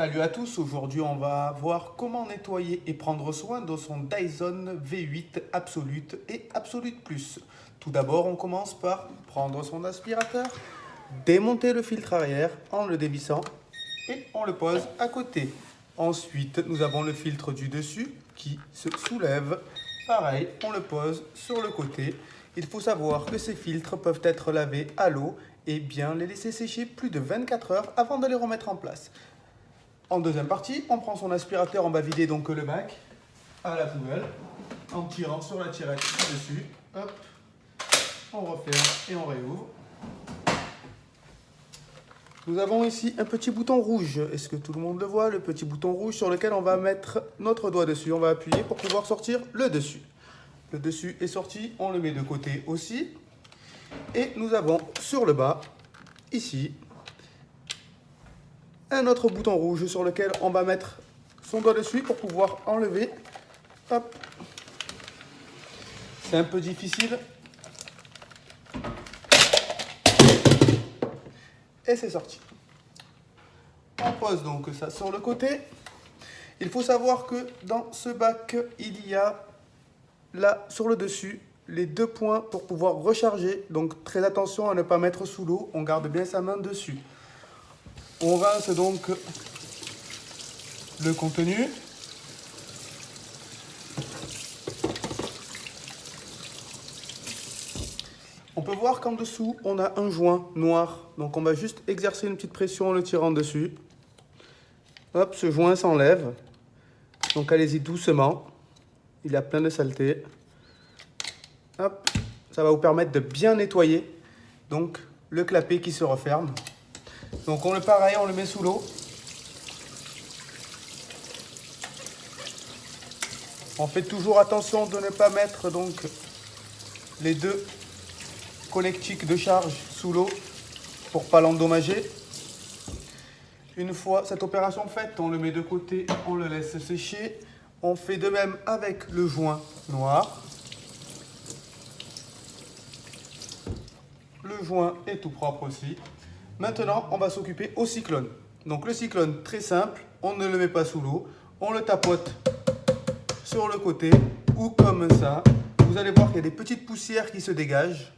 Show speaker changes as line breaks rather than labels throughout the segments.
Salut à tous, aujourd'hui on va voir comment nettoyer et prendre soin de son Dyson V8 Absolute et Absolute Plus. Tout d'abord on commence par prendre son aspirateur, démonter le filtre arrière en le dévissant et on le pose à côté. Ensuite nous avons le filtre du dessus qui se soulève. Pareil, on le pose sur le côté. Il faut savoir que ces filtres peuvent être lavés à l'eau et bien les laisser sécher plus de 24 heures avant de les remettre en place. En deuxième partie, on prend son aspirateur, on va vider donc le bac à la poubelle en tirant sur la tirette dessus. Hop, on referme et on réouvre. Nous avons ici un petit bouton rouge. Est-ce que tout le monde le voit? Le petit bouton rouge sur lequel on va mettre notre doigt dessus. On va appuyer pour pouvoir sortir le dessus. Le dessus est sorti, on le met de côté aussi. Et nous avons sur le bas, ici, un autre bouton rouge sur lequel on va mettre son doigt dessus pour pouvoir enlever. Hop. C'est un peu difficile. Et c'est sorti. On pose donc ça sur le côté. Il faut savoir que dans ce bac, il y a là sur le dessus les deux points pour pouvoir recharger. Donc très attention à ne pas mettre sous l'eau. On garde bien sa main dessus. On rince donc le contenu. On peut voir qu'en dessous, on a un joint noir. Donc on va juste exercer une petite pression en le tirant dessus. Hop, ce joint s'enlève. Donc allez-y doucement. Il a plein de saleté. Hop, ça va vous permettre de bien nettoyer. Donc le clapet qui se referme. Donc on le pareil, on le met sous l'eau. On fait toujours attention de ne pas mettre donc les deux connectiques de charge sous l'eau pour pas l'endommager. Une fois cette opération faite, on le met de côté, on le laisse sécher. On fait de même avec le joint noir. Le joint est tout propre aussi. Maintenant, on va s'occuper au cyclone. Donc le cyclone, très simple, on ne le met pas sous l'eau, on le tapote sur le côté ou comme ça. Vous allez voir qu'il y a des petites poussières qui se dégagent.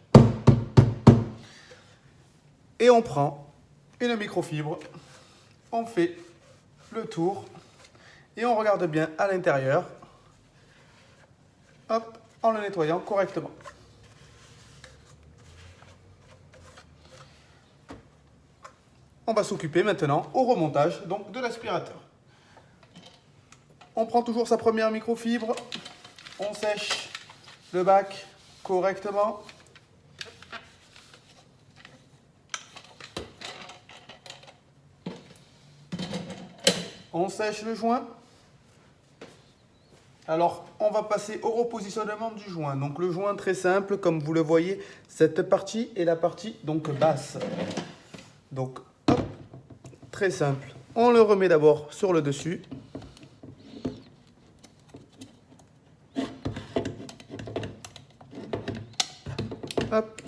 Et on prend une microfibre, on fait le tour et on regarde bien à l'intérieur, hop, en le nettoyant correctement. On va s'occuper maintenant au remontage donc de l'aspirateur. On prend toujours sa première microfibre, on sèche le bac correctement. On sèche le joint. Alors, on va passer au repositionnement du joint. Donc le joint très simple, comme vous le voyez, cette partie est la partie donc basse. Donc, hop, très simple. On le remet d'abord sur le dessus. Hop.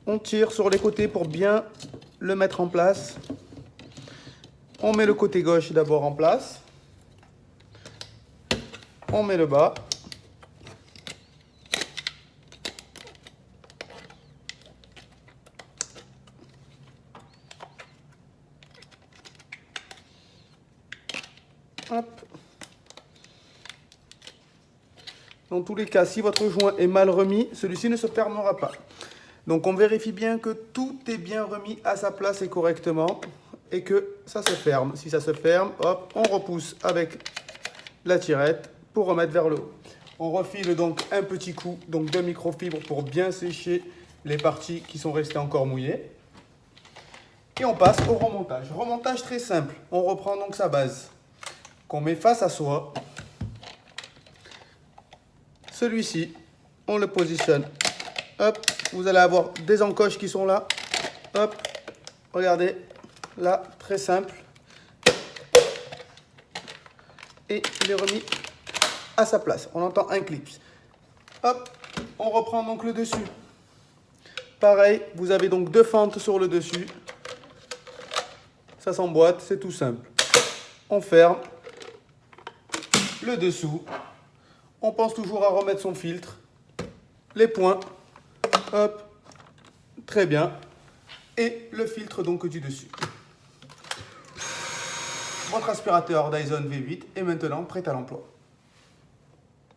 On tire sur les côtés pour bien le mettre en place. On met le côté gauche d'abord en place. On met le bas. Hop. Dans tous les cas, si votre joint est mal remis, celui-ci ne se fermera pas. Donc on vérifie bien que tout est bien remis à sa place et correctement et que ça se ferme. Si ça se ferme, hop, on repousse avec la tirette pour remettre vers le haut. On refile donc un petit coup donc de microfibre pour bien sécher les parties qui sont restées encore mouillées. Et on passe au remontage. Remontage très simple. On reprend donc sa base qu'on met face à soi. Celui-ci, on le positionne. Hop, vous allez avoir des encoches qui sont là. Hop, regardez, là, très simple. Et il est remis à sa place. On entend un clip. Hop, on reprend donc le dessus. Pareil, vous avez donc deux fentes sur le dessus. ça s'emboîte, c'est tout simple. On ferme le dessous. On pense toujours à remettre son filtre. Les points. Hop. Très bien. Et le filtre donc du dessus. Votre aspirateur Dyson V8 est maintenant prêt à l'emploi.